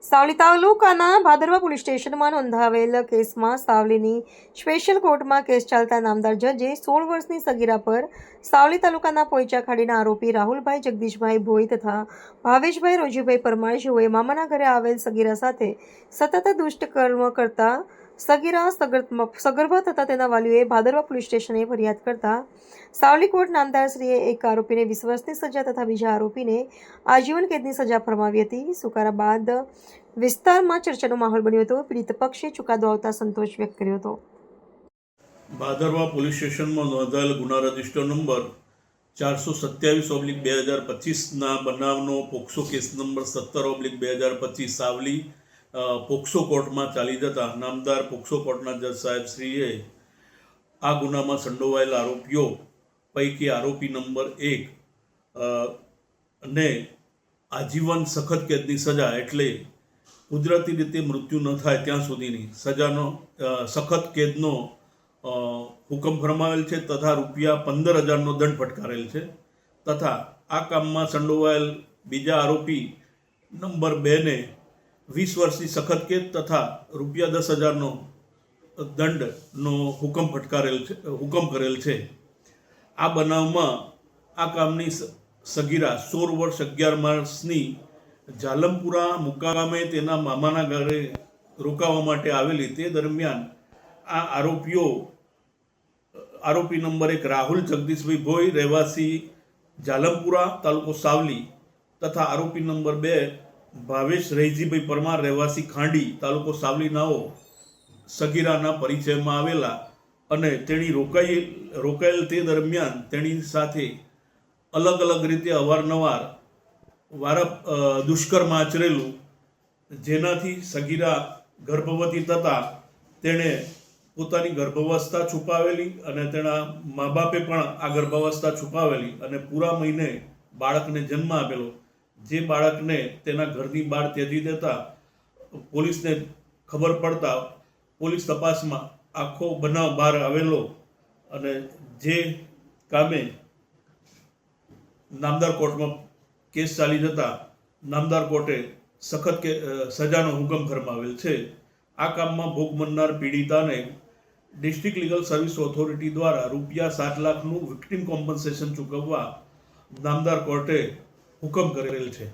સાવલી તાલુકાના ભાદરવા પોલીસ સ્ટેશનમાં નોંધાવેલ કેસમાં સાવલીની સ્પેશિયલ કોર્ટમાં કેસ ચાલતા નામદાર જજે 16 વર્ષની સગીરા પર સાવલી તાલુકાના પોઈચા ખાડીના આરોપી રાહુલભાઈ જગદીશભાઈ ભોઈ તથા ભાવેશભાઈ રોજીભાઈ પરમાર જેઓએ મામાના ઘરે આવેલ સગીરા સાથે સતત દુષ્કર્મ કરતા સગીરા સગર્ભા થતા તેના વાલીઓએ ભાદરવા પોલીસ સ્ટેશને ફરિયાદ કરતા સાવલી કોર્ટ નામદારશ્રીએ એક આરોપીને 20 વર્ષની સજા તથા બીજા આરોપીને આજીવન કેદની સજા ફરમાવી હતી। સુકારા બાદ વિસ્તારમાં ચર્ચાનો માહોલ બન્યો હતો। પીડિત પક્ષે ચુકાદો આવતા સંતોષ વ્યક્ત કર્યો હતો। ભાદરવા પોલીસ સ્ટેશનમાં નોંધાયેલ ગુના રજિસ્ટર નંબર 427/2025ના બનાવનો POCSO case number 17/2025 Savli POCSO કોર્ટમાં ચાલી જતા નામદાર પોક્સો કોર્ટના જજ સાહેબ શ્રીએ આ ગુનામાં સંડોવાયેલા આરોપીઓ પૈકી આરોપી નંબર 1 ને આજીવન સખત કેદની સજા એટલે કુદરતી રીતે મૃત્યુ ન થાય ત્યાં સુધીની સજાનો સખત કેદનો હુકમ ફરમાવેલ છે તથા ₹15,000નો દંડ ફટકારેલ છે તથા આ કામમાં સંડોવાયેલ બીજા આરોપી નંબર 2ને 20 વર્ષની સખત કેદ તથા ₹10,000નો દંડનો હુકમ કરેલ છે। આ બનાવમાં આ કામની સગીરા 16 વર્ષ 11 માસની જાલમપુરા મુકામે તેના મામાના ઘરે રોકાવા માટે આવેલી। તે દરમિયાન આ આરોપી નંબર 1 રાહુલ જગદીશભાઈ ભોઈ રહેવાસી જાલમપુરા તાલુકો સાવલી તથા આરોપી નંબર 2 ભાવેશ રહીજીભાઈ પરમાર રહેવાસી ખાંડી તાલુકો સાવલીનાઓ સગીરાના પરિચયમાં આવેલા અને તેણી રોકાયેલ તે દરમિયાન તેની સાથે અલગ અલગ રીતે અવારનવાર દુષ્કર્મ આચરેલું, જેનાથી સગીરા ગર્ભવતી થતાં તેણે પોતાની ગર્ભાવસ્થા છુપાવેલી અને તેના મા બાપે પણ આ ગર્ભાવસ્થા છુપાવેલી અને પૂરા મહિને બાળકને જન્મ આપેલો, જે બાળકને તેના ઘરની બહાર ત્યજી દેતા પોલીસને ખબર પડતા પોલીસ તપાસમાં આખો બનાવ બહાર આવેલો અને જે કામે નામદાર કોર્ટમાં કેસ ચાલી જતા નામદાર કોર્ટે સખત સજાનો હુકમ ફરમાવેલ છે। આ કામમાં ભોગ બનનાર પીડિતાને ડિસ્ટ્રિક્ટ લીગલ સર્વિસ ઓથોરિટી દ્વારા ₹7 લાખનું વિક્ટિમ કોમ્પન્સેશન ચૂકવવા નામદાર કોર્ટે હુકમ કરેલ છે।